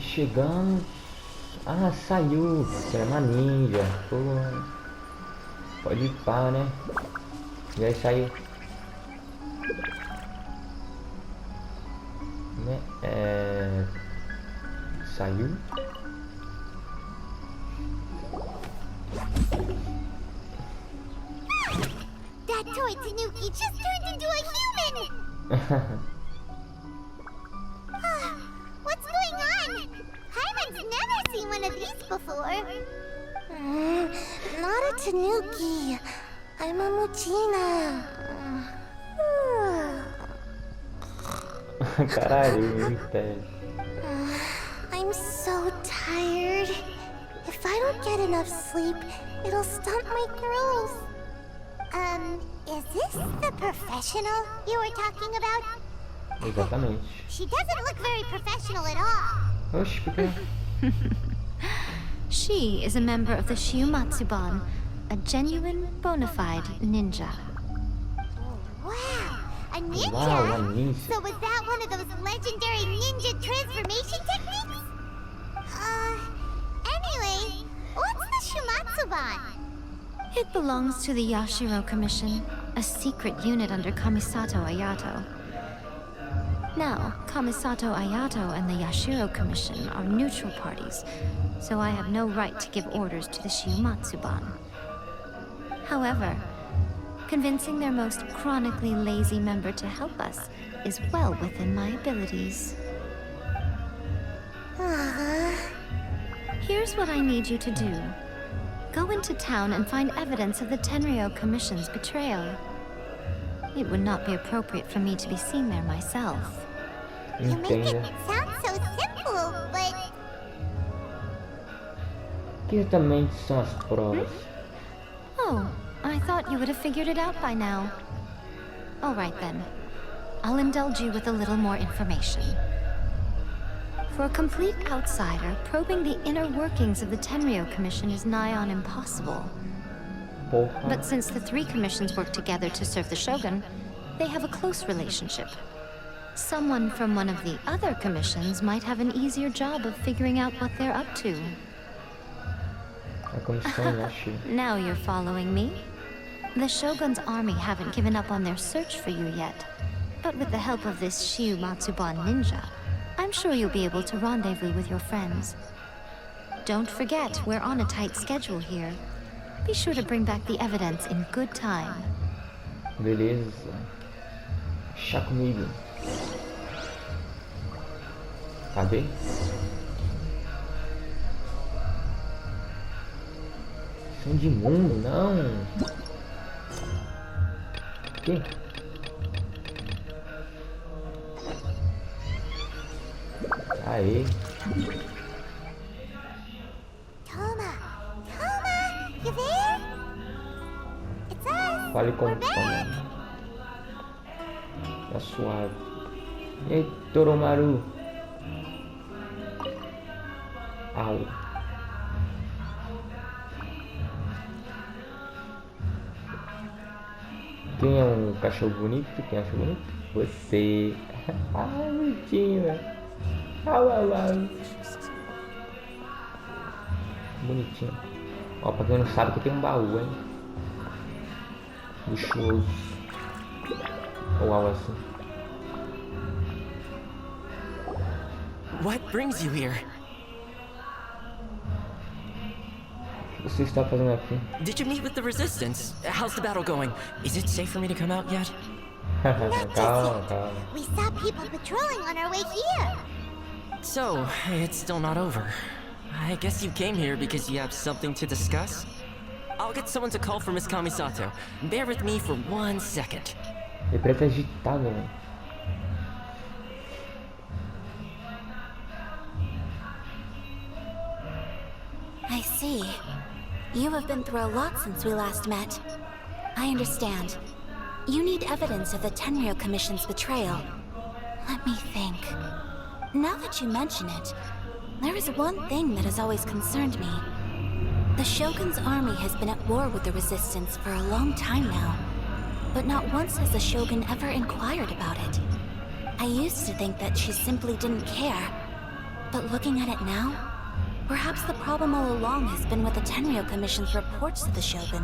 chegamos. Ah, saiu. Era uma ninja. Pô. Pode ir pá, né? E aí saiu. Né? Saiu. That toy Tanuki just turned into a human! What's going on? Hyman's never seen one of these before. Not a Tanuki. I'm a Muchina. Caralho, me pede. I'm so tired. If I don't get enough sleep, it'll stunt my growth. Is this the professional you were talking about? Exatamente. She doesn't look very professional at all. Oxe, por quê? She is a member of the Shiumatsuban, a genuine, bona fide ninja. Wow, a ninja? Wow, a ninja. So was that one of those legendary ninja transformation techniques? Anyway, what's the Shiumatsuban? It belongs to the Yashiro Commission, a secret unit under Kamisato Ayato. Now, Kamisato Ayato and the Yashiro Commission are neutral parties, so I have no right to give orders to the Shiumatsuban. However, convincing their most chronically lazy member to help us is well within my abilities. Here's what I need you to do. Go into town and find evidence of the Tenryo Commission's betrayal. It would not be appropriate for me to be seen there myself. You make it sound so simple, but... Que exatamente são as provas? Oh, I thought you would have figured it out by now. All right then. I'll indulge you with a little more information. For a complete outsider, probing the inner workings of the Tenryo Commission is nigh on impossible. Porra. But since the three commissions work together to serve the Shogun, they have a close relationship. Someone from one of the other commissions might have an easier job of figuring out what they're up to. A comissão Yashiro. Now you're following me. The Shogun's army haven't given up on their search for you yet. But with the help of this Shiumatsuban ninja, I'm sure you'll be able to rendezvous with your friends. Don't forget, we're on a tight schedule here. Be sure to bring back the evidence in good time. Beleza. Chá comigo. Cadê? Som de mundo, não. Que? Aê. Toma! Toma! You there? It's us! Fale com We're o back! Tá suave. E aí, Toromaru? Au. Quem é um cachorro bonito? Quem acha bonito? Você. Ai, bonitinho. Au, au, au. Bonitinho. Ó, pra quem não sabe, aqui tem um baú, hein? Luxuoso. Ou algo assim. What brings you here? O que você está fazendo aqui? Did you meet with the resistance? How's the battle going? Is it safe for me to come out yet? Not Calma, just yet. calma. We saw people patrolling on our way here. So, it's still not over. I guess you came here because you have something to discuss? I'll get someone to call for Miss Kamisato. Bear with me for 1 second. Ele parece agitado, né? I see. You have been through a lot since we last met. I understand. You need evidence of the Tenryo Commission's betrayal. Let me think. Now that you mention it, there is one thing that has always concerned me. The Shogun's army has been at war with the Resistance for a long time now, but not once has the Shogun ever inquired about it. I used to think that she simply didn't care. But looking at it now, perhaps the problem all along has been with the Tenryou Commission's reports to the Shogun.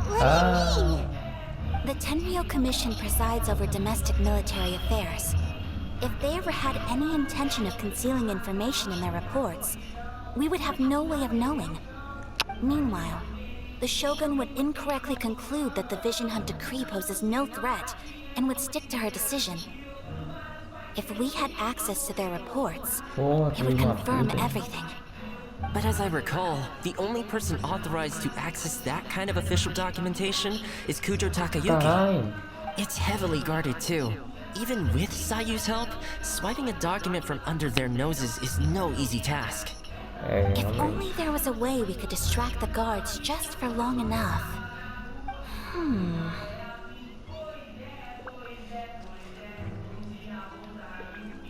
What do you mean? The Tenryou Commission presides over domestic military affairs. If they ever had any intention of concealing information in their reports, we would have no way of knowing. Meanwhile, the Shogun would incorrectly conclude that the Vision Hunt decree poses no threat and would stick to her decision. If we had access to their reports, it would confirm everything. But as I recall, the only person authorized to access that kind of official documentation is Kujo Takayuki. Caralho. It's heavily guarded too. Even with Sayu's help, swiping a document from under their noses is no easy task. É, If realmente. only there was a way we could distract the guards just for long enough.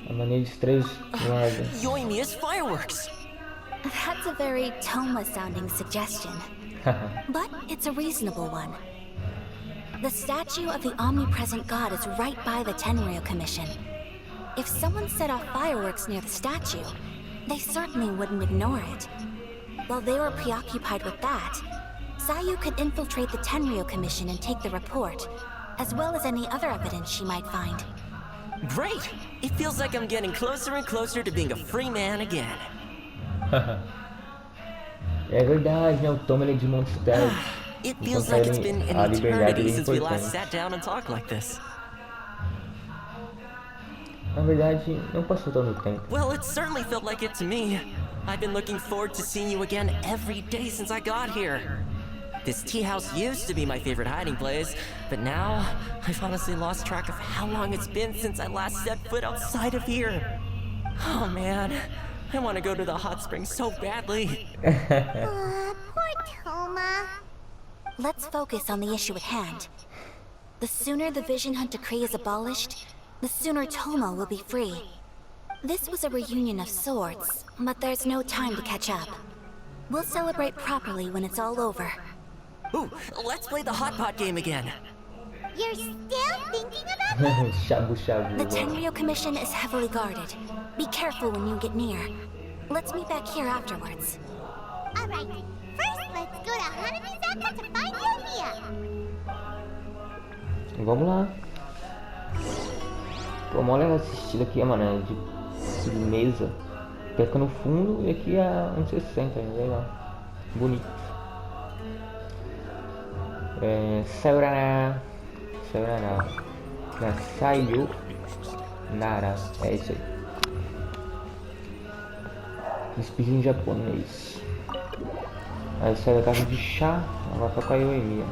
A mania de três guardas. Yoimiya's fireworks! That's a very Toma-sounding suggestion, but it's a reasonable one. The statue of the omnipresent god is right by the Tenryou Commission. If someone set off fireworks near the statue, they certainly wouldn't ignore it. While they were preoccupied with that, Sayu could infiltrate the Tenryou Commission and take the report, as well as any other evidence she might find. Great! It feels like I'm getting closer and closer to being a free man again. É verdade, né? O Tom ele é de Mortais. It feels like it's been A an liberdade eternity é since we last importante. sat down and talked like this. Na verdade, não passou tanto tempo. Well, it certainly felt like it to me. I've been looking forward to seeing you again every day since I got here. This tea house used to be my favorite hiding place, but now I've honestly lost track of how long it's been since I last set foot outside of here. Oh man, I want to go to the hot springs so badly. Poor Toma. Let's focus on the issue at hand. The sooner the Vision Hunt decree is abolished, the sooner Toma will be free. This was a reunion of sorts, but there's no time to catch up. We'll celebrate properly when it's all over. Ooh, let's play the hot pot game again. You're still thinking about it? Shabu shabu. The Tenryou Commission is heavily guarded. Be careful when you get near. Let's meet back here afterwards. Alright, first let's go to Hanamizaka to find Yoimiya. Vamos lá. Pô, mó legal esse estilo aqui, mano. É de mesa. Fica no fundo e aqui é 1,60. Legal. Bonito. Sayonara. Sayonara. Sayonara. É isso aí. Despedir em japonês. Aí sai da casa de chá. Agora toca a Yoimiya.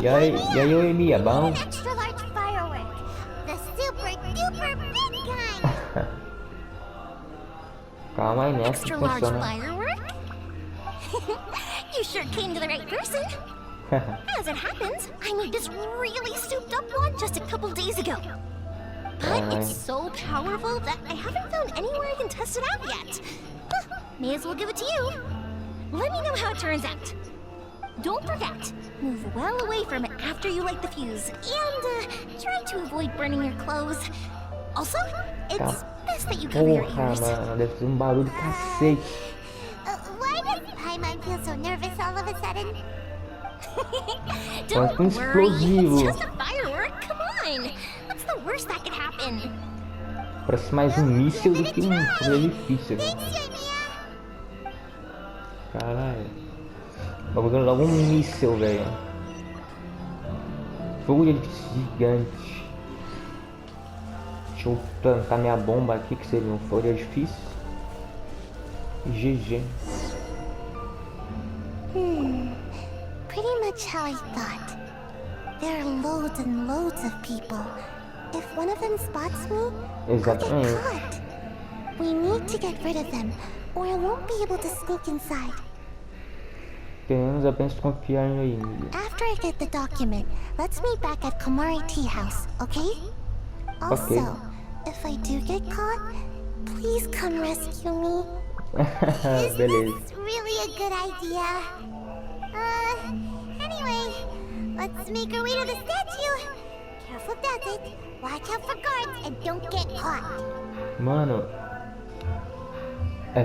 E aí, Yoimiya, bom? An extra large firework. The super duper big kind. Calma aí, né? Que Extra large funciona. firework? You sure came to the right person. As it happens, I made this really souped up one just a couple days ago. But it's so powerful that I haven't found anywhere I can test it out yet. Huh, may as well give it to you. Let me know how it turns out. Don't forget, move well away from it after you light the fuse, and try to avoid burning your clothes. Also, it's best that you cover your Porra, ears. mano, deve ser barulho do cacete. Why does Paimon feel so nervous all of a sudden? Parece Don't um worry, explosivo. it's just a firework. Come on, what's the worst that could happen? Parece mais um míssil do que um fogo de edifício. Thanks, Yoimiya. Caralho. Bagulho logo um míssil, velho. Fogo de edifício gigante. Deixa eu plantar minha bomba aqui, que seria um fogo de edifício. GG. Pretty much how I thought. There are loads and loads of people. If one of them spots me, I'll get Exatamente. caught. We need to get rid of them, or I won't be able to sneak inside. Queremos apenas confiar em Yoimiya. After I get the document, let's meet back at Komari Tea House, okay? Also, if I do get caught, please come rescue me. Isn't Beleza. this really a good idea? Anyway, let's make our way to the statue. Careful does it. Watch out for guards. and don't get caught. Mano,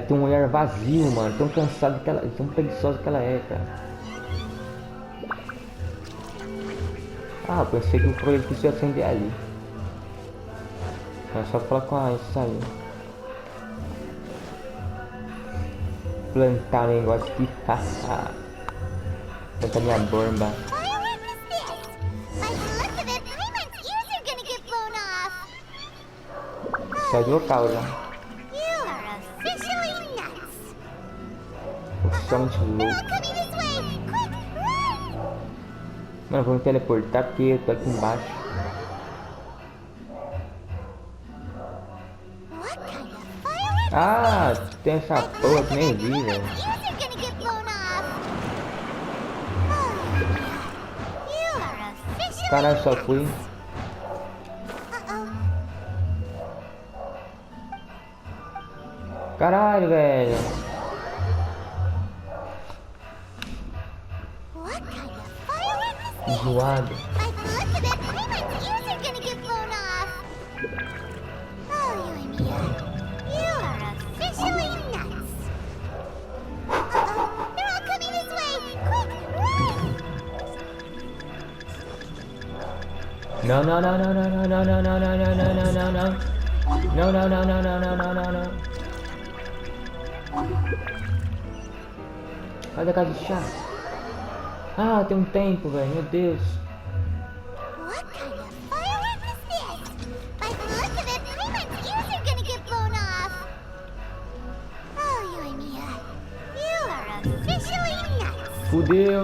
tem um olhar vazio, mano. Tão cansado que ela, tão preguiçosa que ela é, cara. Ah, pensei que o projeto ia acender ali. É só falar com a isso aí. Plantar um negócio aqui. Plantar minha bomba. Firework is this? By the look of it, Payment's ears are gonna get blown off. Sai do local já. You are officially nuts. Oficialmente They're louco. all coming this way. Quick, run! Mano, vou me teleportar porque eu tô aqui embaixo. What kind of firework? Ah, tem essa porra que nem vi, velho. Ears are gonna get blown off. You are officially Caralho, só fui. Uh-oh. Caralho, velho. What kind of firework is this? Zoado. By the look of it, Payment's ears are gonna get blown off. Oh, Mia, you are officially nuts. Uh-oh, they're all coming this way. Quick, run! Não, não, não, não, não, não, não, não, não, não, não, não, não, não. Não, não, não, não, não, não, não, não, não. Sai da casa de chá. Ah, tem um tempo, velho. Meu Deus. What kind of firework is this? By the look of it, Payment's ears are gonna get blown off. Oh, Mia, you are officially nuts. Fudeu.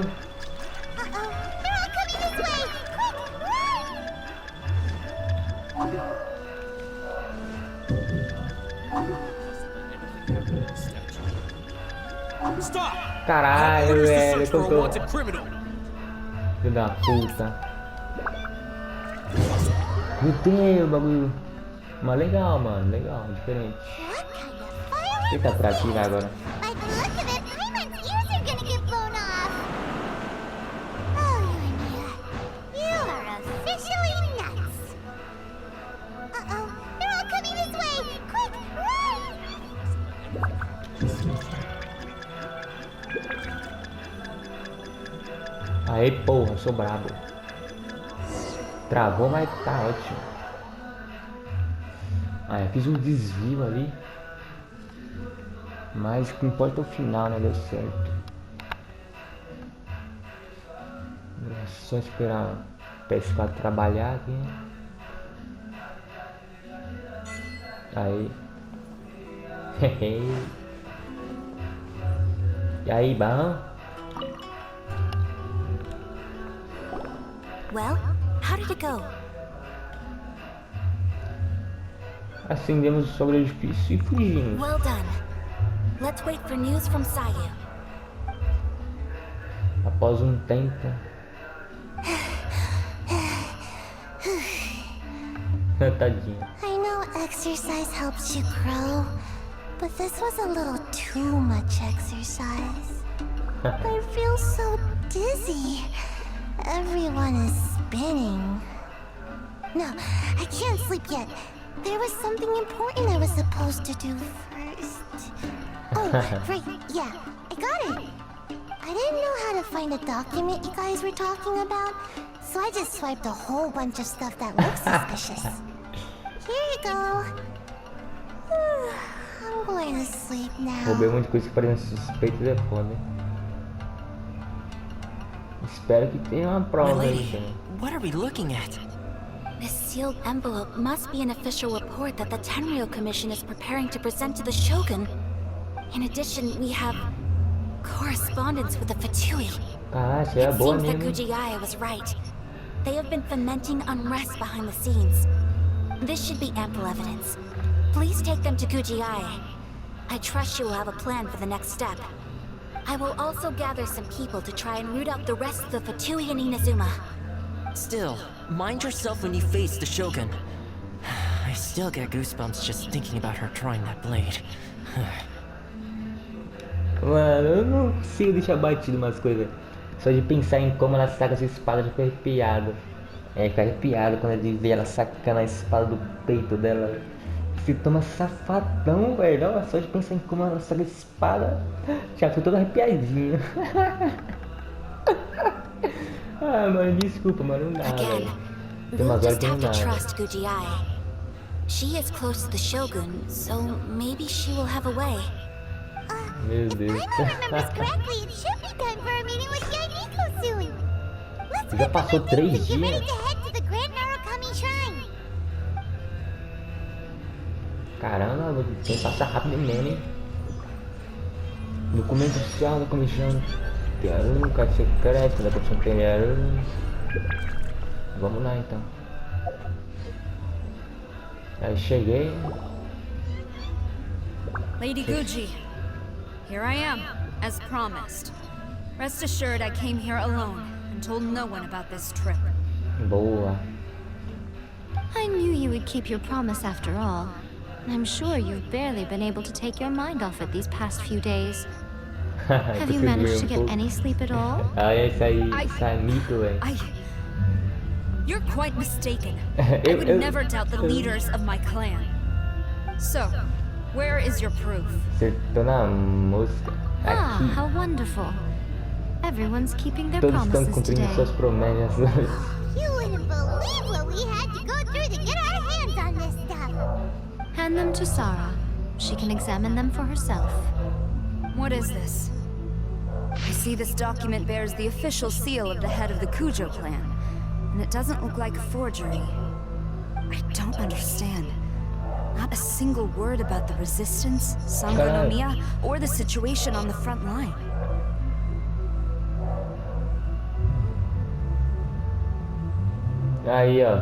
Uh-oh, they're all coming this way. Quick, run! Stop! Caralho, Orders to velho. search for a Tô... wanted criminal. Filho da puta. Meu Deus, bagulho. Mas legal, mano. Legal, diferente. What kind of firework? Eita, pra aqui, vai agora. By the look of it, Payment's ears are gonna get blown off. Oh, Mia, you are officially nuts. Uh-oh, they're all coming this way. Quick, run! Aê, porra, sou brabo. Travou, mas tá ótimo. Ah, eu fiz um desvio ali. Mas o que importa é o final, né? Deu certo. É só esperar o pescado trabalhar aqui. Aí. E aí, bom? Well, how did it go? Acendemos sobre o edifício e fugimos. Well done. Let's wait for news from Sayu. Após um tempo. Tadinho. I know exercise helps you grow, but this was a little too much exercise. I feel so dizzy. Everyone is spinning. No, I can't sleep yet. There was something important I was supposed to do first. Oh, right, yeah, I got it. I didn't know how to find a document you guys were talking about, so I just swiped a whole bunch of stuff that looks suspicious. Here you go. I'm going to sleep now. Roubei um monte de coisa que parecia suspeita e é foda, hein? Espero que tenha uma My prova aí, lady, cara. what are we looking at? This sealed envelope must be an official report that the Tenryou Commission is preparing to present to the Shogun. In addition, we have correspondence with the Fatui. Caralho, isso aí é It boa seems that mesmo. Gujiaya was right. They have been fomenting unrest behind the scenes. This should be ample evidence. Please take them to Gujiaya. I trust you will have a plan for the next step. I will also gather some people to try and root out the rest of the Fatui in Inazuma. Still, mind yourself when you face the Shogun. I still get goosebumps just thinking about her drawing that blade. Mano, eu não consigo deixar batido umas coisas. Só de pensar em como ela saca essa espada, já fico arrepiado. É, fica arrepiado quando ele vê ela sacando a espada do peito dela. Se toma safadão, velho. Nossa, só de pensar em como ela saca a espada. Já tô todo arrepiadinho. Ah, mano, desculpa, mano, não dá, Again, velho. Tem we'll umas horas just que não have to dá, velho. trust Gujiai. She is close to the Shogun, so maybe she will have a way. Meu Deus. If I remember correctly, it should be time for a meeting with Yainiko soon. Let's Já get passou some things 3 and get ready dias. to head to the Grand Narukami Shrine. Caramba, tem que passar rápido mesmo, hein? Documento oficial da comissão. Tearum, caixa secreta da comissão Tearum. Vamos lá então. Aí cheguei. Lady Guji, here I am, as promised. Rest assured I came here alone and told no one about this trip. Boa. I knew you would keep your promise after all. I'm sure you've barely been able to take your mind off it these past few days. Have you managed to get any sleep at all? Ah, esse aí mito, velho. You're quite mistaken. I would never doubt the leaders of my clan. So, where is your proof? Acertou na música. Ah, Aqui. how wonderful. Everyone's keeping their Todos estão promises cumprindo today. suas promessas. You wouldn't believe what we had to go through to get our hands on this stuff. Hand them to Sarah. She can examine them for herself. What is this? I see this document bears the official seal of the head of the Kujo clan, and it doesn't look like a forgery. I don't understand. Not a single word about the resistance, Sangonomiya, or the situation on the front line. Aí, ó.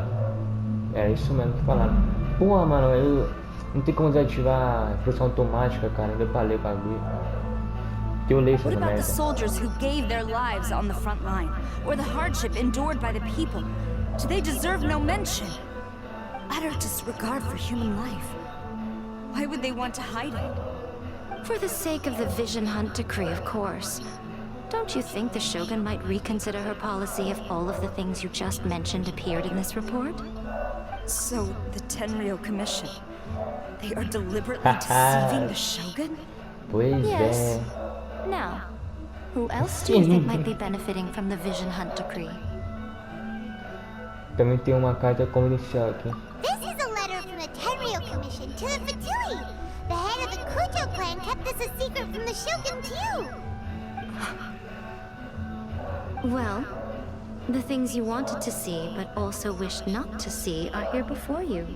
É isso mesmo que falaram. Porra, mano, eu não tem como desativar a produção automática, cara. Ainda pra ler o bagulho. Que eu leio essa What about merda. the soldiers who gave their lives on the front line, or the hardship endured by the people? Do they deserve no mention? Utter disregard for human life. Why would they want to hide it? For the sake of the Vision Hunt decree, of course. Don't you think the Shogun might reconsider her policy if all of the things you just mentioned appeared in this report? So, the Tenryou Commission, they are deliberately deceiving the Shogun? Pois Yes. é. Now, who else do you think might be benefiting from the Vision Hunt decree? Também tem uma carta confidencial aqui. This is a letter from the Tenryou Commission to the Fatui. The head of the Kujo clan kept this a secret from the Shogun too. Well, the things you wanted to see but also wished not to see are here before you.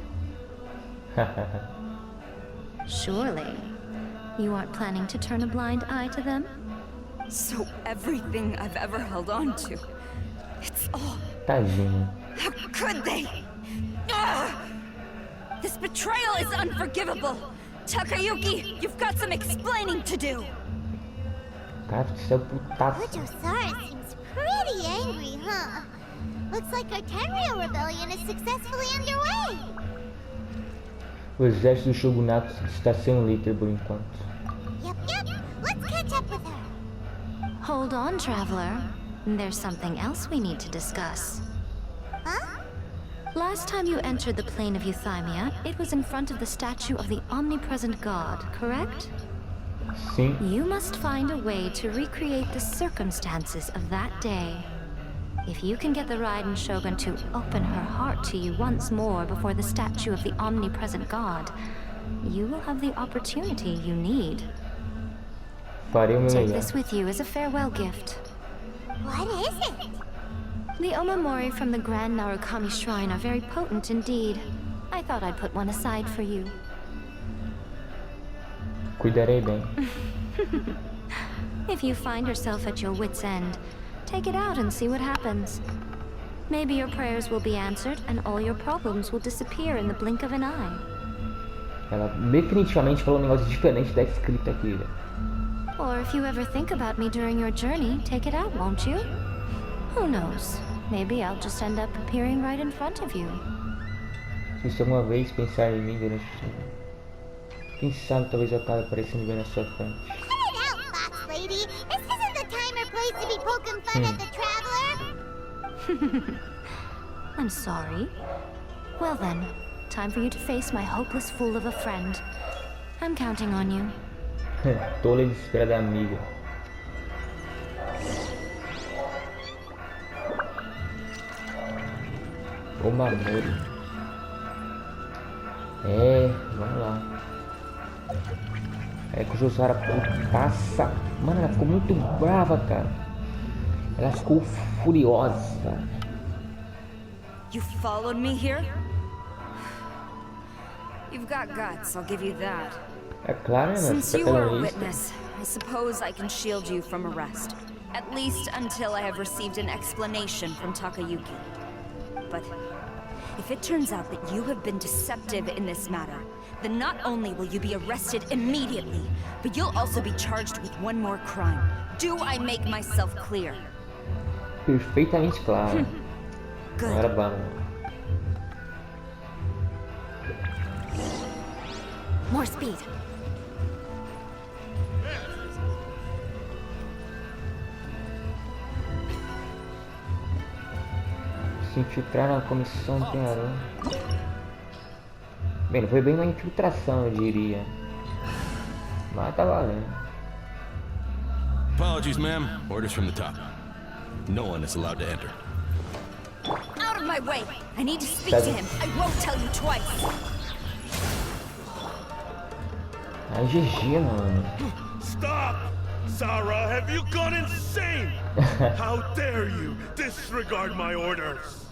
Surely, you aren't planning to turn a blind eye to them? So everything I've ever held on to, it's all... Tadinho. How could they? Ugh! This betrayal is unforgivable. Takayuki, you've got some explaining to do. Cara, você é putaço. Kujo-Sara seems pretty angry, huh? Looks like our Tenryou rebellion is successfully underway. O exército do Shogunato está sem um líder por enquanto. Yep. Let's catch up with her. Hold on, traveler. There's something else we need to discuss. Huh? Last time you entered the plane of Euthymia, it was in front of the statue of the omnipresent god, correct? Sim. You must find a way to recreate the circumstances of that day. If you can get the Raiden Shogun to open her heart to you once more before the statue of the omnipresent god, you will have the opportunity you need. Farei o meu Take melhor. this with you as a farewell gift. What is it? The omamori from the Grand Narukami Shrine are very potent indeed. I thought I'd put one aside for you. Cuidarei bem. If you find yourself at your wit's end, take it out and see what happens. Maybe your prayers will be answered and all your problems will disappear in the blink of an eye. Ela definitivamente falou um negócio diferente da escrita aqui, velho. Or if you ever think about me during your journey, take it out, won't you? Who knows? Maybe I'll just end up appearing right in front of you. Se você alguma vez pensar em mim durante o dia, quem sabe talvez eu acabe aparecendo bem na sua frente. Cut it out, Fox Lady. This isn't the time or place to be poking fun at the traveler. I'm sorry. Well then, time for you to face my hopeless fool of a friend. I'm counting on you. Tola e desesperada amiga. O Mamori. Vamos lá. Com o Josara putaça. Mano, ela ficou muito brava, cara. Ela ficou furiosa. You followed me here? You've got guts, I'll give you that. É claro, né? Since you are a witness, I suppose I can shield you from arrest. At least until I have received an explanation from Takayuki. But if it turns out that you have been deceptive in this matter, then not only will you be arrested immediately, but you'll also be charged with one more crime. Do I make myself clear? Perfeitamente claro. Good. Agora vamos. More speed. Se infiltrar na comissão tem arão. Bem, não foi bem uma infiltração, eu diria. Mas tá valendo. Apologies, ma'am. Orders from the top. No one is allowed to enter. Out of my way! I need to speak to him. I won't tell you twice. Ai, GG, mano. Stop! Sarah, have you gone insane? How dare you disregard my orders?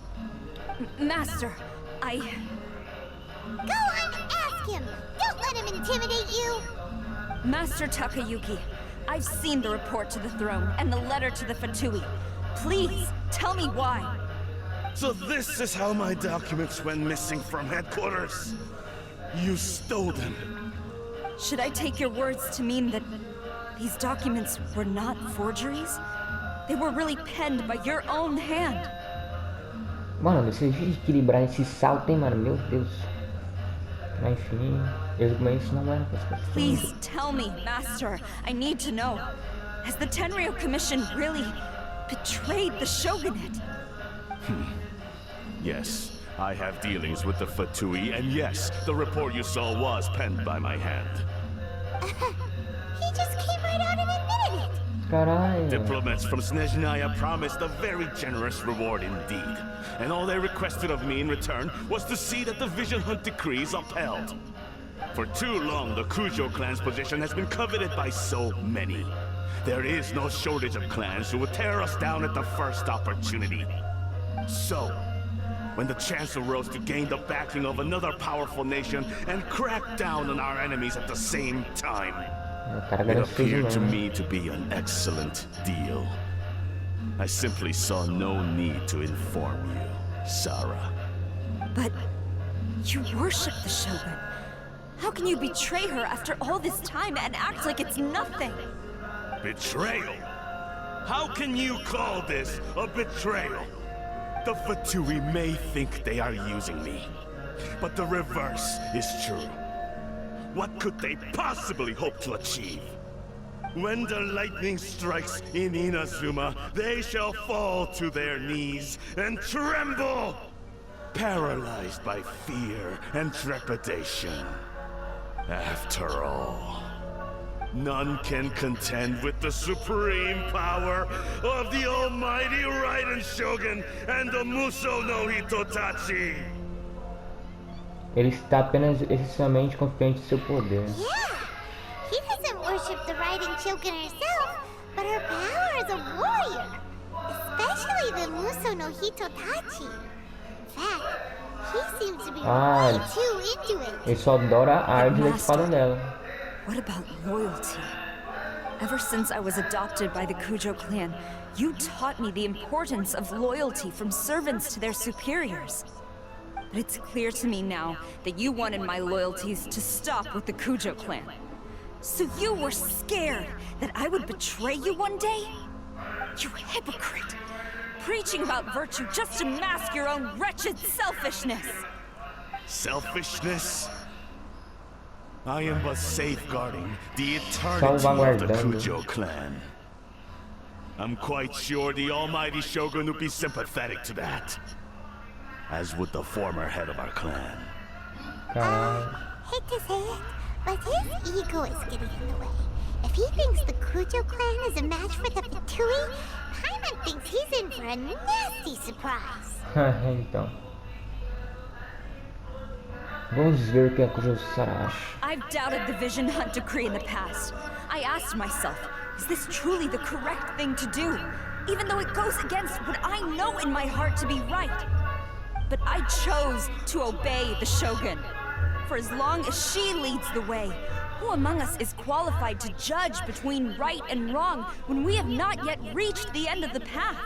Master, I... Go and ask him! Don't let him intimidate you! Master Takayuki, I've seen the report to the throne and the letter to the Fatui. Please, tell me why. So this is how my documents went missing from headquarters? You stole them. Should I take your words to mean that these documents were not forgeries? They were really penned by your own hand. Mano, vocês viram equilibrar esse salto, hein, mano? Meu Deus. Mas enfim, eu mas isso não era pra as pessoas. Please tell me, Master. I need to know. Has the Tenryo Commission really betrayed the shogunate? Yes, I have dealings with the Fatui, and yes, the report you saw was penned by my hand. He just came right out and admitted it! Caralho. Diplomats from Snezhnaya promised a very generous reward indeed. And all they requested of me in return was to see that the Vision Hunt decrees upheld. For too long, the Kujo clan's position has been coveted by so many. There is no shortage of clans who would tear us down at the first opportunity. So, when the chance arose to gain the backing of another powerful nation and crack down on our enemies at the same time, it appeared to me to be an excellent deal. I simply saw no need to inform you, Sarah. But you worship the Shogun. How can you betray her after all this time and act like it's nothing? Betrayal? How can you call this a betrayal? The Fatui may think they are using me, but the reverse is true. What could they possibly hope to achieve? When the lightning strikes in Inazuma, they shall fall to their knees and tremble, paralyzed by fear and trepidation. After all, none can contend with the supreme power of the almighty Raiden Shogun and the Muso no Hitotachi. Ele está apenas excessivamente confiante em seu poder. Yeah! He doesn't worship the Raiden Shogun herself, but her power as a warrior. Especially the Muso no Hitotachi. In fact, he seems to be way too into it. Ele só adora a arte da espada dela. What about loyalty? Ever since I was adopted by the Kujo clan, you taught me the importance of loyalty from servants to their superiors. But it's clear to me now that you wanted my loyalties to stop with the Kujo clan. So you were scared that I would betray you one day? You hypocrite! Preaching about virtue just to mask your own wretched selfishness! Selfishness? I am but safeguarding the eternity of the Kujo clan. I'm quite sure the almighty Shogun would be sympathetic to that. as would the former head of our clan. Hate to say it, but his ego is getting in the way. If he thinks the Kujo clan is a match for the Fatui, Paimon thinks he's in for a nasty surprise. Então. Vamos ver o que a Kujo-san acha. I've doubted the Vision Hunt decree in the past. I asked myself, is this truly the correct thing to do? Even though it goes against what I know in my heart to be right. But I chose to obey the Shogun. For as long as she leads the way, who among us is qualified to judge between right and wrong when we have not yet reached the end of the path?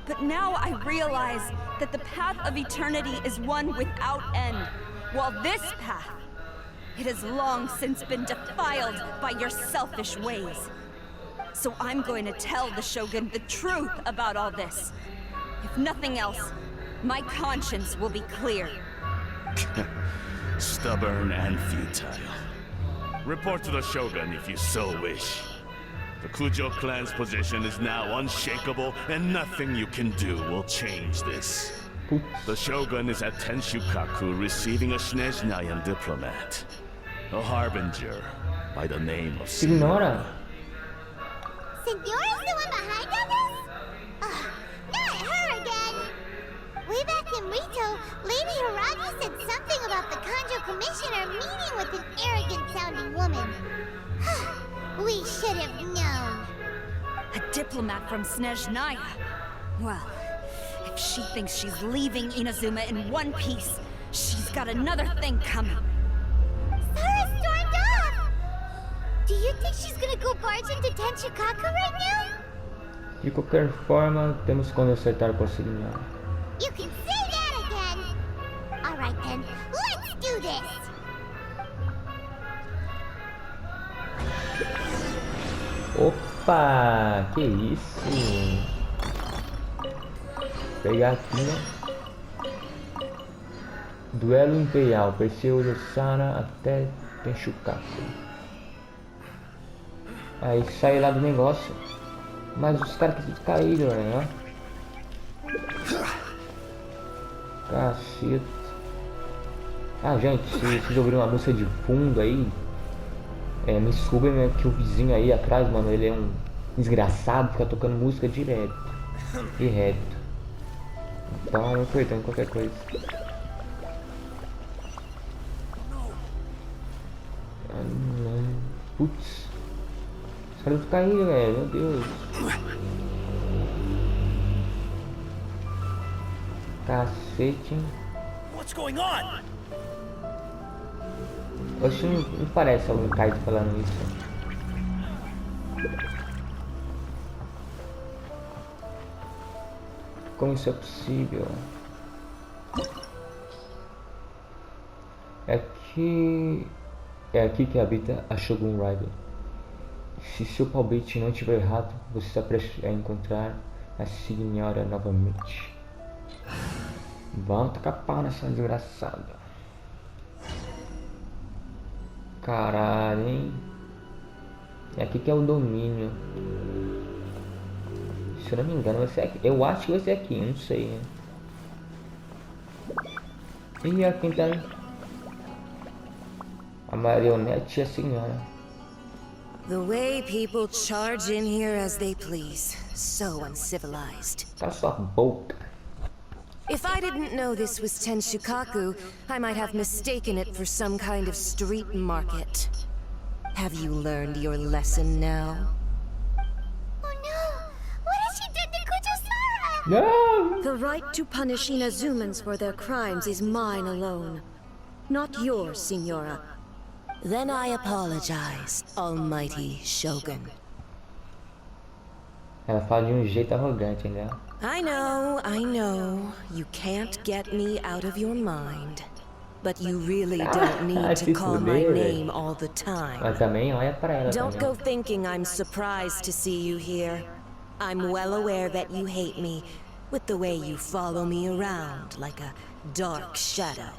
But now I realize that the path of eternity is one without end, while this path, it has long since been defiled by your selfish ways. So I'm going to tell the Shogun the truth about all this. If nothing else, my conscience will be clear. Stubborn and futile. Report to the Shogun if you so wish. The Kujo clan's position is now unshakable, and nothing you can do will change this. The Shogun is at Tenshukaku receiving a Snezhnayan diplomat. A harbinger by the name of Signora. Signora's the one behind all this? Not her again! Way back in Rito, Lady Hiragi said something about the Kanjo Commissioner meeting with an arrogant-sounding woman. We should have known. A diplomat from Snezhnaya. Well, if she thinks she's leaving Inazuma in one piece, she's got another thing coming. Sara stormed off! Do you think she's gonna go barge into Tenshukaku right now? De qualquer forma, temos que consertar com a Signora. You can say that again! Alright then, let's do this! Opa! Que isso? Pegar aqui, né? Duelo Imperial. Perseu Sara até Tenshukaku. Aí sai lá do negócio. Mas os caras que caíram, né? Caceta. Ah, gente, se vocês ouvirem uma música de fundo aí, me desculpem, né, que o vizinho aí atrás, mano, ele é um desgraçado, fica tocando música direto e reto. Então, me perdoem qualquer coisa. Ah, não. Putz. Os caras caíram, velho, meu Deus. Cacete. What's going on? Oxe, não parece algum Kaido falando isso. Como isso é possível? É aqui que habita a Shogun Rider. Se seu palpite não estiver errado, você está prestes a encontrar a Signora novamente. Vamos tacar pau nessa desgraçada. Caralho, hein? É aqui que é o domínio. Se eu não me engano vai ser aqui. Eu acho que vai ser aqui, não sei, né? E aqui tá a marionete e a senhora. The way people charge in here as they please. So uncivilized. Cala sua boca. If I didn't know this was Tenshukaku, I might have mistaken it for some kind of street market. Have you learned your lesson now? Oh no! What has she done to Kujo-Sara? No! The right to punish Inazumans for their crimes is mine alone. Not yours, Signora. Then I apologize, Almighty Shogun. Ela fala de jeito arrogante, né? I know. You can't get me out of your mind. But you really don't need to call my name all the time. Mas também olha pra ela. Don't go thinking I'm surprised to see you here. I'm well aware that you hate me, with the way you follow me around like a dark shadow.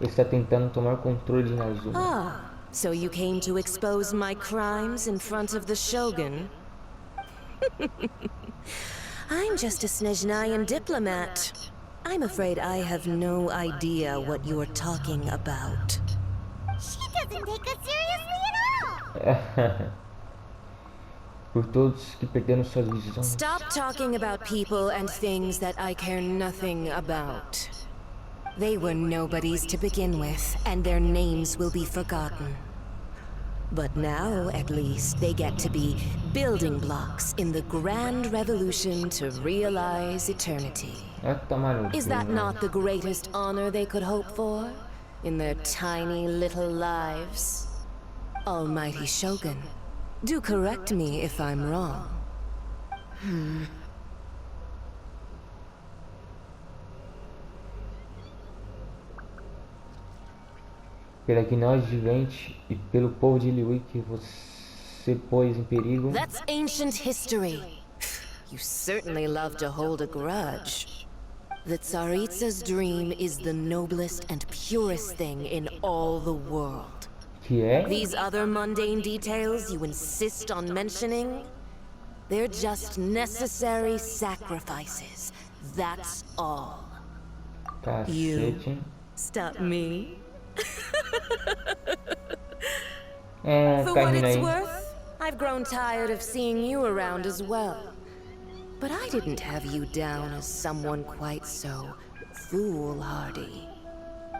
Ele está tentando tomar controle de Inazuma. Ah, so you came to expose my crimes in front of the Shogun? I'm just a Snezhnayan diplomat. I'm afraid I have no idea what you're talking about. She doesn't take us seriously at all. Por todos que perderam suas visões. Stop talking about people and things that I care nothing about. They were nobodies to begin with, and their names will be forgotten. But now, at least, they get to be building blocks in the grand revolution to realize eternity. Is that not the greatest honor they could hope for? In their tiny little lives? Almighty Shogun, do correct me if I'm wrong. Pela gnose gigante e pelo povo de Liui que você pôs em perigo. That's ancient history. You certainly love to hold a grudge. The Tsaritsa's dream is the noblest and purest thing in all the world. Que é? These other mundane details you insist on mentioning, they're just necessary sacrifices. That's all. Cacete. Stop me? É, For ficar what rindo it's aí. worth, I've grown tired of seeing you around as well. But I didn't have you down as someone quite so foolhardy.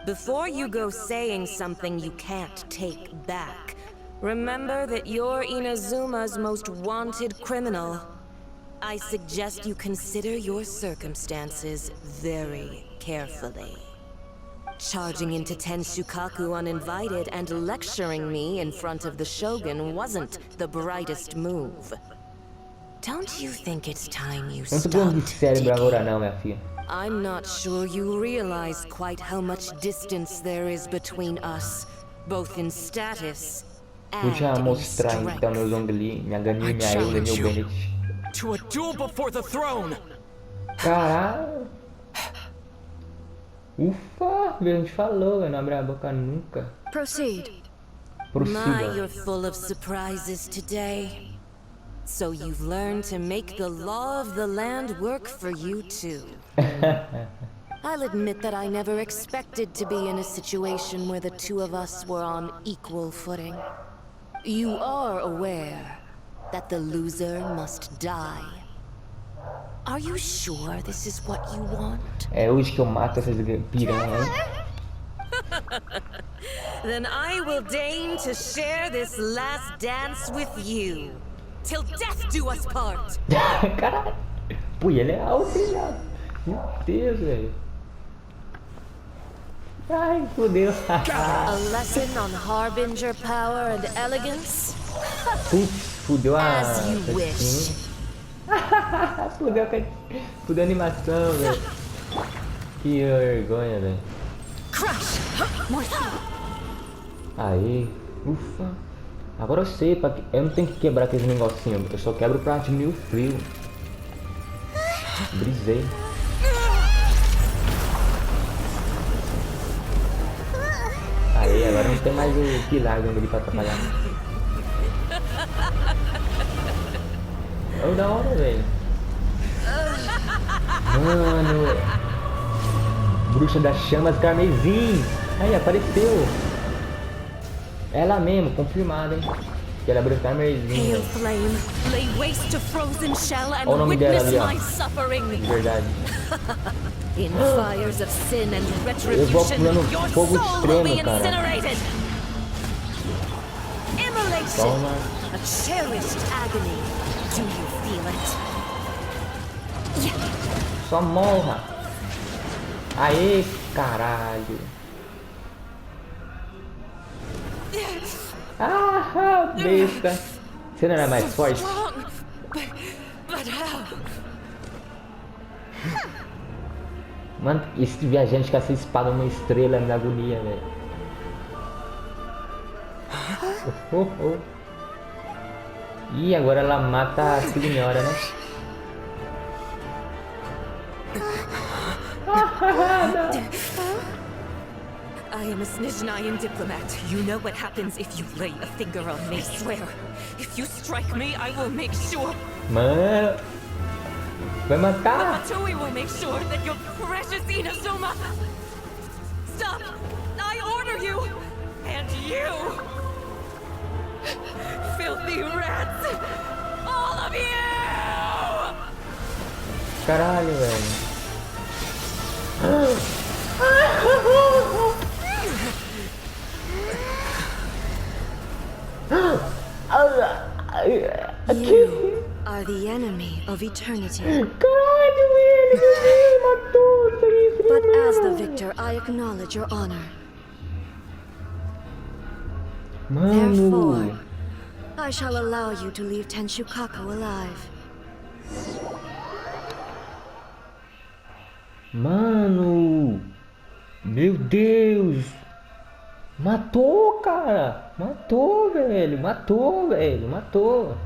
Before you go saying something you can't take back, remember that you're Inazuma's most wanted criminal. I suggest you consider your circumstances very carefully. Charging into Tenshukaku uninvited and lecturing me in front of the Shogun wasn't the brightest move. Don't you think it's time you Não tô falando de stopped cérebro agora digging? não, minha filha. I'm not sure you realize quite how much distance there is between us, both in status Vou and já in mostrar então strength. meu Zhongli, minha Ganin, minha Eula, meu Bennett. To a duel before the throne! Caralho! Ufa! A gente falou, velho. Não abre a boca nunca. Proceed. My, you're Prossiga. full of surprises today. So you've learned to make the law of the land work for you too. I'll admit that I never expected to be in a situation where the two of us were on equal footing. You are aware that the loser must die. Are you sure this is what you want? É hoje que eu mato essas piranhas, hein? Then I will deign to share this last dance with you. Till death do us part! Caralho! Pô, e ele é alto, hein, viado? Meu Deus, velho. Ai, fodeu. A lesson on Harbinger power and elegance? Putz, fudeu a... As you wish. Fudeu a animação, velho. Que vergonha, velho. Crush! Aí, ufa. Agora eu sei, eu não tenho que quebrar aqueles negocinhos. Eu só quebro pra diminuir o frio. Brisei. Aí, agora não tem mais o pilar ali pra atrapalhar. É o da hora, velho. Mano. Bruxa das chamas carmesim. Aí, apareceu. Ela mesmo, confirmada, hein? Que ela é bruxa carmesim. Hail flame, lay waste to frozen shell and Olha o nome dela witness ali, ó. my suffering. De verdade. In fires of sin and Eu vou retribution, pulando your fogo soul will be extremo, cara. incinerated. Immolation, Toma. a cherished agony. Do you feel it? Só morra. Aê, caralho. Ah, besta. Você não era mais forte? Strong, but how? Mano, esse viajante com essa espada uma estrela na agonia, velho. Ih, agora ela mata a senhora, né? I am a Snezhnayan diplomat. You know what happens if you lay a finger on me, swear. If you strike me, I will make sure. Mano. Vai matar! Matsui will make sure that your precious Inazuma... Stop! I order you! And you! Filthy rats! All of you! Caralho, velho. You are the enemy of eternity. Caralho, velho. Meu Deus, matou. But as the victor, I acknowledge your honor. Therefore, Mano. I shall allow you to leave Tenshukaku alive. Mano. Meu Deus. Matou, cara. Matou, velho. Matou, velho. Matou.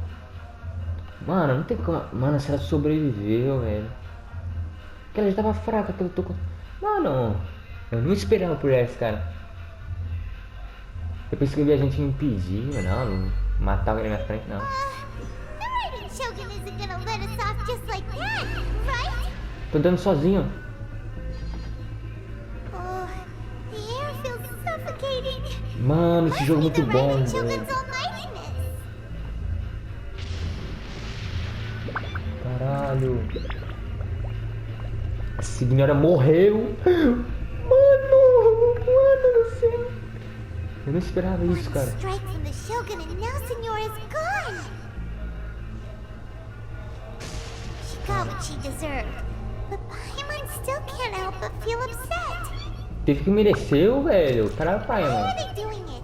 Mano, não tem como. Mano, se ela sobreviveu, velho. Porque ela já tava fraca, que eu tô com. Mano, eu não esperava por essa, cara. Eu pensei que eu vi a gente me impedir, não matar alguém na minha frente, não. The Raiden Shogun isn't gonna let us off just like that, right? Tô andando sozinho. Oh, the air feels suffocating. Mano, esse jogo é muito Must be the bom, Raiden velho. Shogun's almightiness. Caralho. Essa senhora morreu. Mano do céu. Eu não esperava isso, cara. Strike from the Shogun and now Senora is gone. She got what she deserved, but Paimon still can't help but feel upset. Teve que mereceu, velho. Caralho, Why Paimon. are they doing it?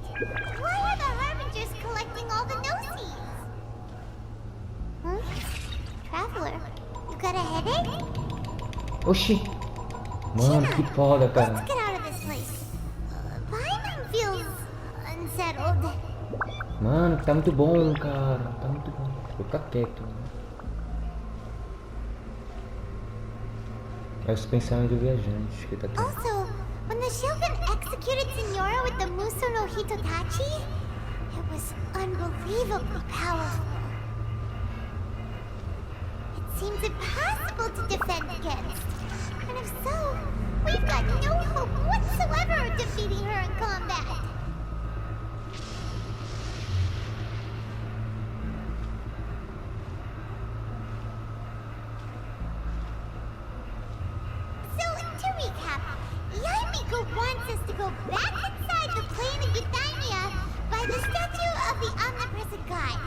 Why are the Harbingers collecting all the no-seeds? Traveler, you got a headache? Oxi. Mano, que foda, Let's cara. get out of this place. Paimon feels unsettled. Mano, tá muito bom, cara. Tá muito bom. Vou ficar quieto. É os pensamentos do viajante que tá aqui. Also, when the Shogun executed Senora with the Muso no Hitotachi, it was unbelievably powerful. It seems impossible to defend against. And if so, we've got no hope whatsoever of defeating her in combat. So, to recap, Yamiko wants us to go back inside the plane of Eudaimia by the statue of the Omnipresent God.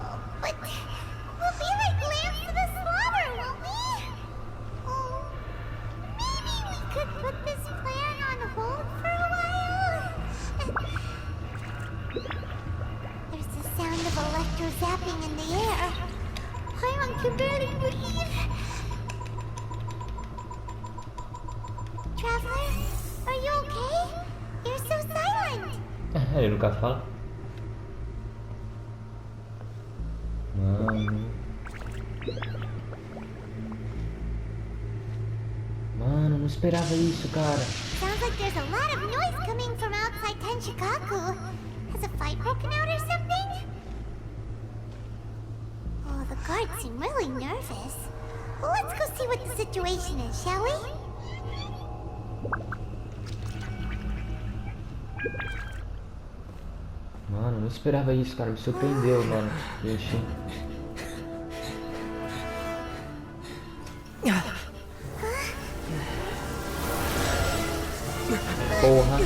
Oh, but we'll be like lambs to the slaughter, won't we? Oh, maybe we could put this plan on hold for a while? There's the sound of electro-zapping in the air. Paimon can barely breathe. Traveler, are you okay? You're so silent. Ele nunca fala. Mano. Mano, não esperava isso, cara. Sounds like there's a lot of noise coming from outside Tenshikaku. Has a fight broken out or something? Oh, the guards seem really nervous. Well, let's go see what the situation is, shall we? Mano, não esperava isso, cara. Me surpreendeu, mano. Genshin. Porra.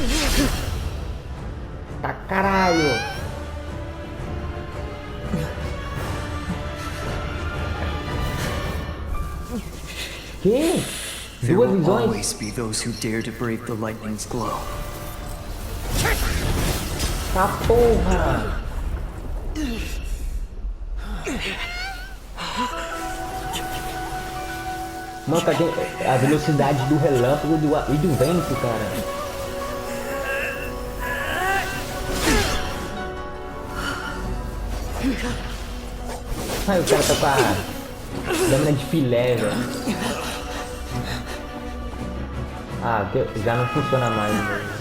Tá caralho. Que? There Duas will visões? always be those who dare to brave the lightning's glow. Tá porra. Mano, cadê a velocidade do relâmpago e do vento, cara? Ai, o cara tá com a lâmina de filé, velho. Ah, já não funciona mais, velho.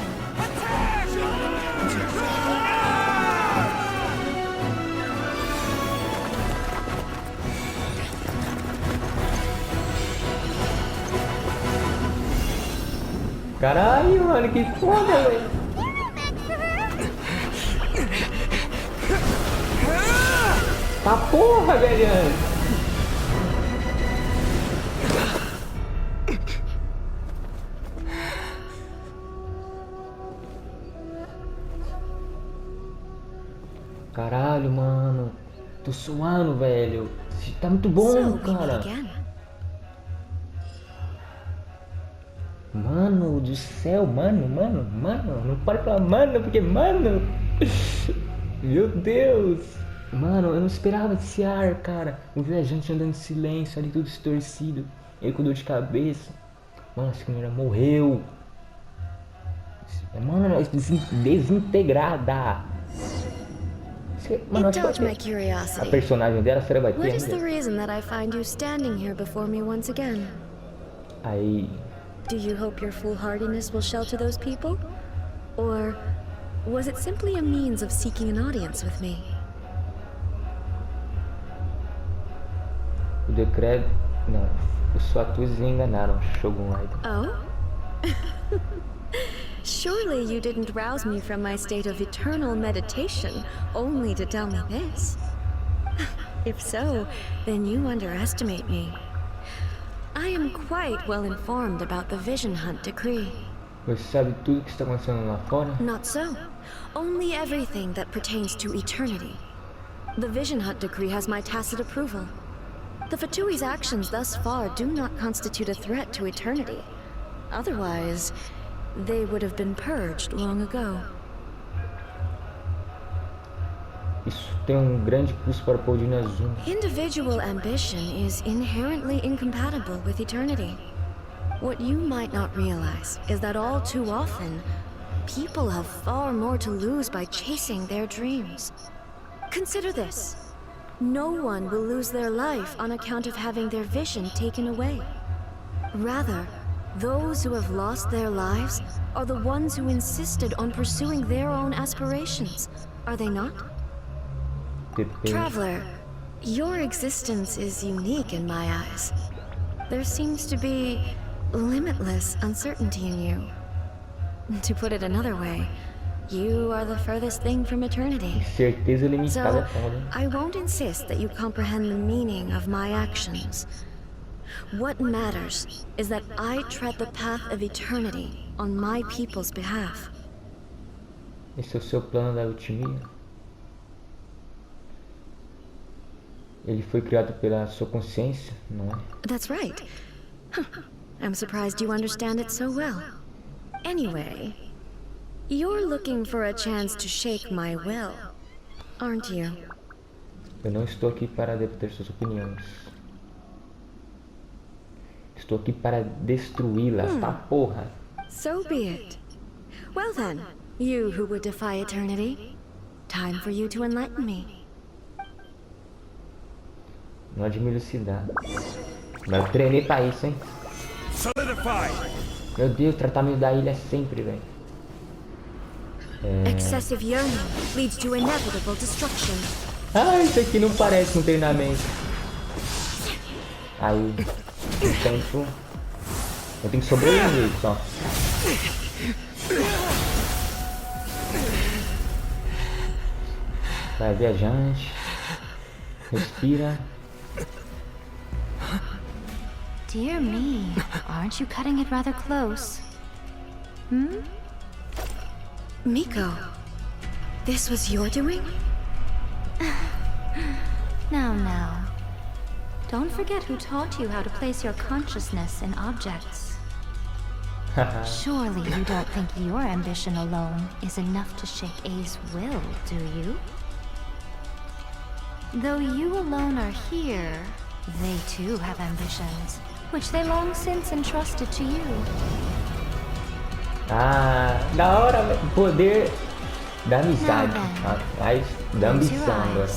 Caralho, mano, que foda, velho. Tá porra, velho. Caralho, mano. Tô suando, velho. Tá muito bom, So, we meet cara. again. Mano do céu, mano. Não pode falar mano, porque mano. Meu Deus. Mano, eu não esperava esse ar, cara. O viajante andando em silêncio ali, tudo distorcido. Ele com dor de cabeça. Mano, essa menina morreu. Mano, desintegrada. Mano, acho Indulge que my a curiosity. personagem dela será vai What ter is the ainda. reason that I find you standing here before me once again? Aí, Do you hope your foolhardiness will shelter those people? Or was it simply a means of seeking an audience with me? o decreto... Não, os fatores enganaram Shogun Raiden. Oh? Surely you didn't rouse me from my state of eternal meditation only to tell me this. If so, then you underestimate me. I am quite well informed about the Vision Hunt decree. Você sabe tudo que está acontecendo lá fora? Not so. Only everything that pertains to eternity. The Vision Hunt decree has my tacit approval. The Fatui's actions thus far do not constitute a threat to eternity. Otherwise, they would have been purged long ago. Isso tem grande custo para o povo de Inazuma. Individual ambition is inherently incompatible with eternity. What you might not realize is that all too often, people have far more to lose by chasing their dreams. Consider this. No one will lose their life on account of having their vision taken away. Rather, those who have lost their lives are the ones who insisted on pursuing their own aspirations, are they not? Depende. Traveler, your existence is unique in my eyes. There seems to be limitless uncertainty in you. To put it another way, you are the furthest thing from eternity. Certeza limitada, So, foda. I won't insist that you comprehend the meaning of my actions. What matters is that I tread the path of eternity on my people's behalf. Esse é o seu plano da alquimia? Ele foi criado pela sua consciência, não é? That's right. Huh. I'm surprised you understand it so well. Anyway, you're looking for a chance to shake my will, aren't you? Eu não estou aqui para debater suas opiniões. Estou aqui para destruí-las, tá porra? So be it. Well then, you who would defy eternity, time for you to enlighten me. Não admiro cidade. Mas eu treinei pra isso, hein? Solidify! Meu Deus, o tratamento da ilha é sempre, velho. Excessive yearning leads to inevitable destruction. Ah, isso aqui não parece um treinamento. Aí, eu tenho que sobreviver só. Vai, viajante. Respira. Dear me, aren't you cutting it rather close? Miko, this was your doing? Now. Don't forget who taught you how to place your consciousness in objects. Surely you don't think your ambition alone is enough to shake A's will, do you? Though you alone are here, they too have ambitions, which they long since entrusted to you. Ah, da hora, velho. Poder da amizade. Mas da ambição agora.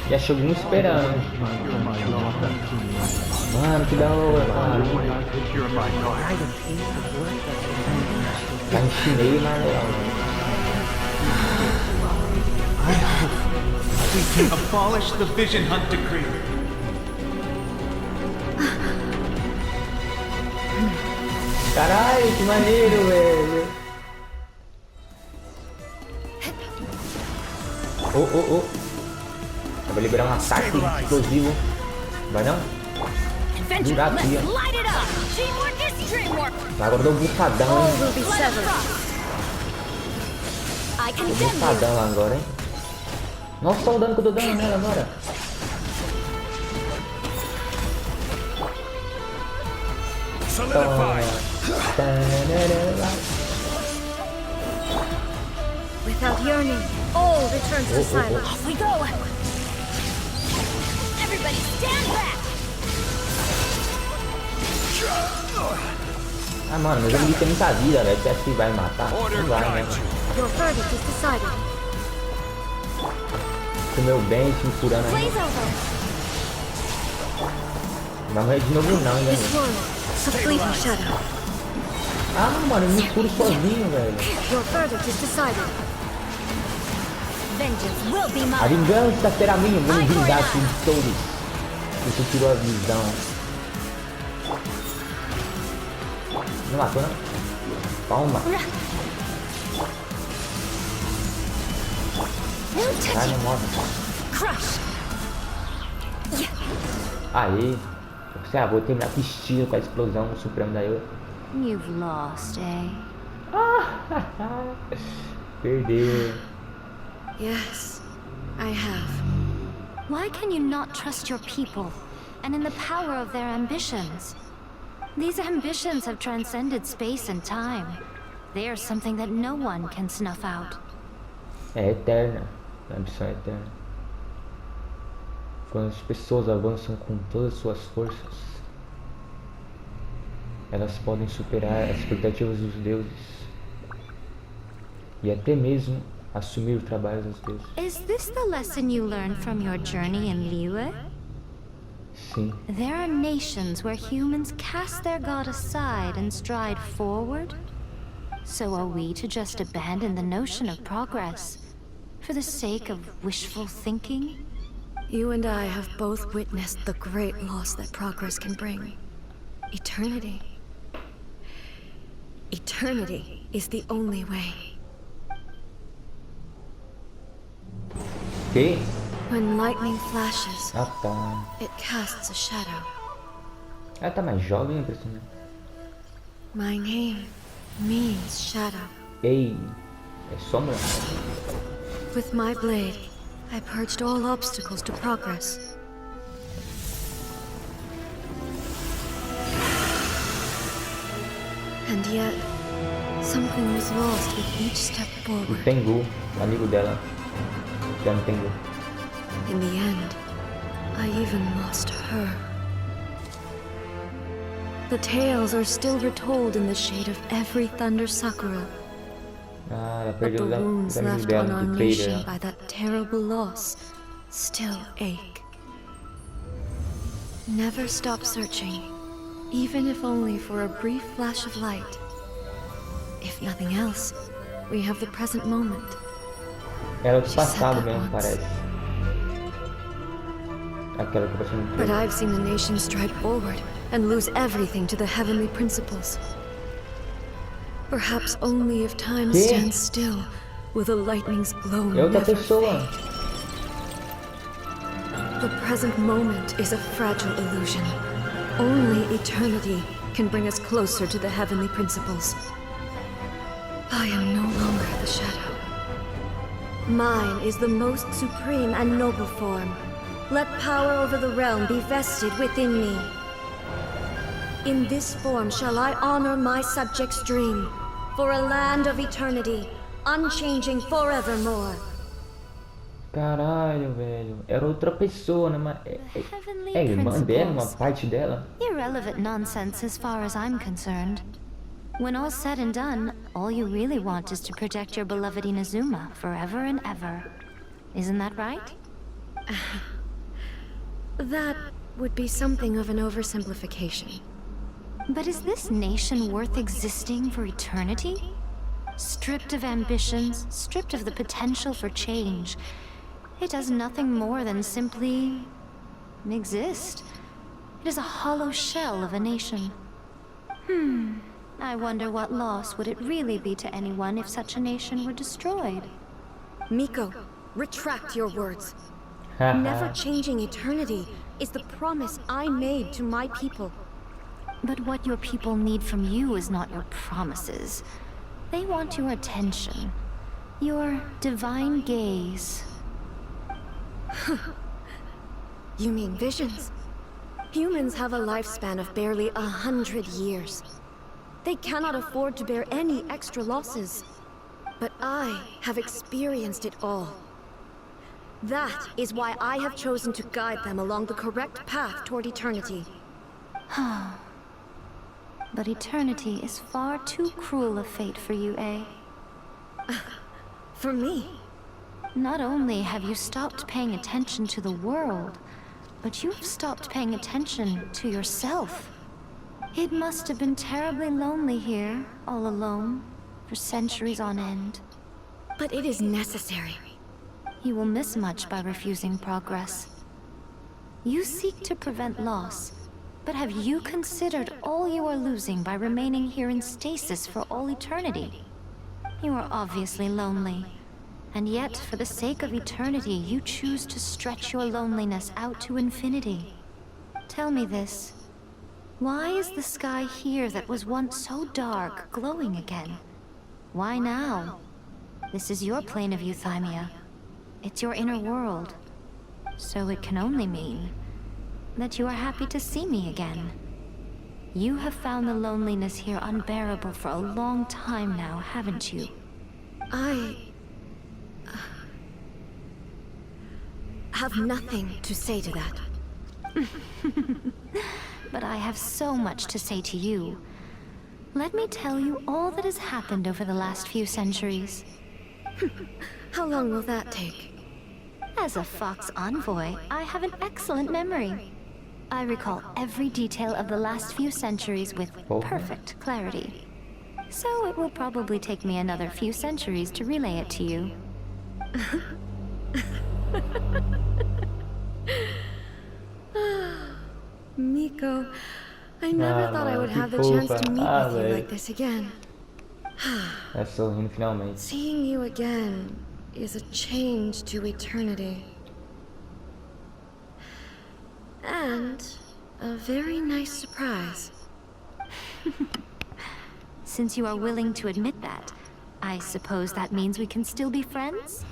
E a Shogun esperando. Mano, que da hora, cara. Tá em chinês, mas legal. we can abolish the Vision Hunt decree. Caralho, que maneiro, velho. Eu vou liberar um ataque explosivo. Vai não? Durar aqui, ó. Agora eu dou um bufadão, hein? Dou um bufadão lá agora, hein? Nossa, olha o dano que eu tô dando nela agora. Without yearning, all returns to silence. Off we go! Everybody stand back! Ah, mano, mas eu não tem muita vida, velho. Você acha que vai me matar? Não vai, né? Your verdict is decided. Comeu bem, me curando aí. Não vai morrer de novo não, hein, This world, a fleeting shadow. Ah, mano, eu me curo sozinho, velho. Your verdict is decided. Vengeance will be A mine! vingança será minha, vou me vingar aqui de todos. Isso tirou a visão. Não matou, não? Toma. Ai, não morre. Crush! Aê. Ah, vou terminar com estilo com a explosão suprema da eu. You've lost, eh? Perdeu. Yes, I have. Why can you not trust your people and in the power of their ambitions? These ambitions have transcended space and time. They are something that no one can snuff out. É eterna. A ambição é eterna. Quando as pessoas avançam com todas as suas forças, elas podem superar as expectativas dos deuses e até mesmo assumir o trabalho dos deuses. Is this the lesson you learned from your journey in Liyue? Sim. There are nations where humans cast their god aside and stride forward. So are we to just abandon the notion of progress for the sake of wishful thinking? You and I have both witnessed the great loss that progress can bring. Eternity. Eternity is the only way. Que? When lightning flashes, Ah, tá. it casts a shadow. Ela tá mais jovem, impressionante. My name means shadow. Ei, é sombra? With my blade, I purged all obstacles to progress. And yet, something was lost with each step O forward. Tengu, amigo dela. Já não Tengu. In the end, I even lost her. The tales are still retold in the shade of every Thunder Sakura. Ah, ela But perdeu the os wounds amigos left on dela our do nation trailer. by that terrible loss still ache. Never stop searching, even if only for a brief flash of light. If nothing else, we have the present moment. Era do She said passado that mesmo, once. parece. Aquela que você não But viu. I've seen the nation stride forward and lose everything to the heavenly principles. Perhaps only if time Que? stands still with a lightning's glow É outra never pessoa. fade. The present moment is a fragile illusion. Only eternity can bring us closer to the heavenly principles. I am no longer the shadow. Mine is the most supreme and noble form. Let power over the realm be vested within me. In this form shall I honor my subjects' dream, for a land of eternity, unchanging forevermore. Caralho, velho. Era outra pessoa, né? Mas Heavenly é irmã dela, uma principles. parte dela. Irrelevant nonsense as far as I'm concerned. When all's said and done, all you really want is to protect your beloved Inazuma forever and ever. Isn't that right? That would be something of an oversimplification. But is this nation worth existing for eternity? Stripped of ambitions, stripped of the potential for change, It does nothing more than simply exist. It is a hollow shell of a nation. I wonder what loss would it really be to anyone if such a nation were destroyed? Miko, retract your words. Never changing eternity is the promise I made to my people. But what your people need from you is not your promises. They want your attention. Your divine gaze. You mean visions? Humans have a lifespan of barely 100 years. They cannot afford to bear any extra losses. But I have experienced it all. That is why I have chosen to guide them along the correct path toward eternity. But eternity is far too cruel a fate for you, eh? For me? Not only have you stopped paying attention to the world, but you've stopped paying attention to yourself. It must have been terribly lonely here, all alone, for centuries on end. But it is necessary. You will miss much by refusing progress. You seek to prevent loss, but have you considered all you are losing by remaining here in stasis for all eternity? You are obviously lonely, and yet for the sake of eternity, you choose to stretch your loneliness out to infinity. Tell me this. Why is the sky here that was once so dark glowing again? Why now? This is your plane of euthymia. It's your inner world. So it can only mean that you are happy to see me again. You have found the loneliness here unbearable for a long time now, haven't you? I have nothing to say to that. But I have so much to say to you. Let me tell you all that has happened over the last few centuries. How long will that take? As a Fox envoy, I have an excellent memory. I recall every detail of the last few centuries with perfect clarity. So it will probably take me another few centuries to relay it to you. Miko, I never thought I would have the chance to meet with you like this again. Sorrindo finalmente. Seeing you again is a change to eternity. And a very nice surprise. Since you are willing to admit that, I suppose that means we can still be friends?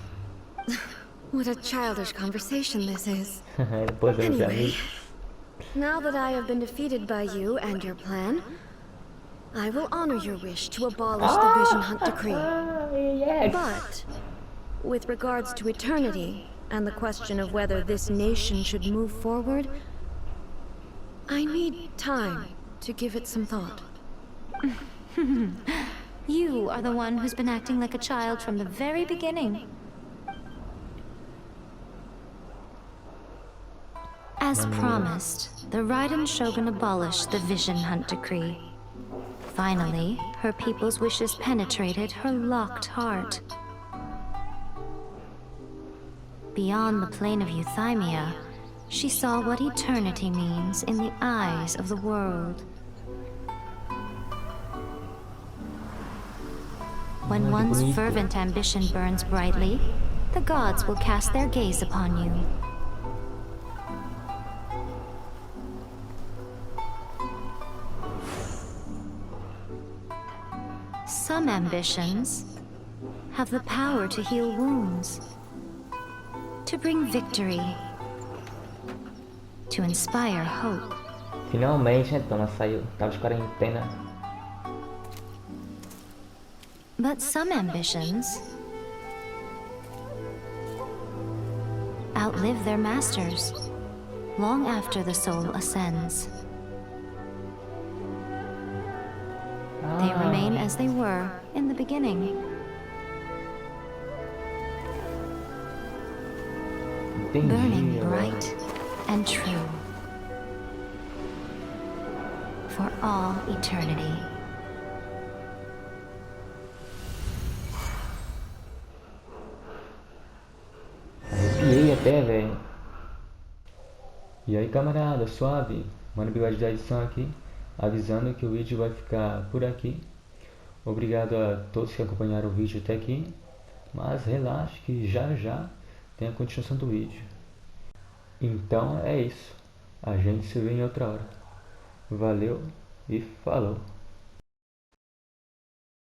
What a childish conversation this is. Depois eu Anyway, now that I have been defeated by you and your plan, I will honor your wish to abolish the Vision Hunt Decree. Yes. But, with regards to eternity, and the question of whether this nation should move forward, I need time to give it some thought. You are the one who's been acting like a child from the very beginning. As promised, the Raiden Shogun abolished the Vision Hunt Decree. Finally, her people's wishes penetrated her locked heart. Beyond the plane of euthymia, she saw what eternity means in the eyes of the world. When one's fervent ambition burns brightly, the gods will cast their gaze upon you. Some ambitions have the power to heal wounds, to bring victory, to inspire hope. Finalmente, então, ela saiu. Tava de quarentena. But some ambitions outlive their masters long after the soul ascends. They remain as they were in the beginning. Burning bright and true for all eternity. até, velho. E aí, camarada, suave? ManoBigodi da edição aqui, avisando que o vídeo vai ficar por aqui. Obrigado a todos que acompanharam o vídeo até aqui. Mas relaxe que já já tem a continuação do vídeo. Então é isso. A gente se vê em outra hora. Valeu e falou!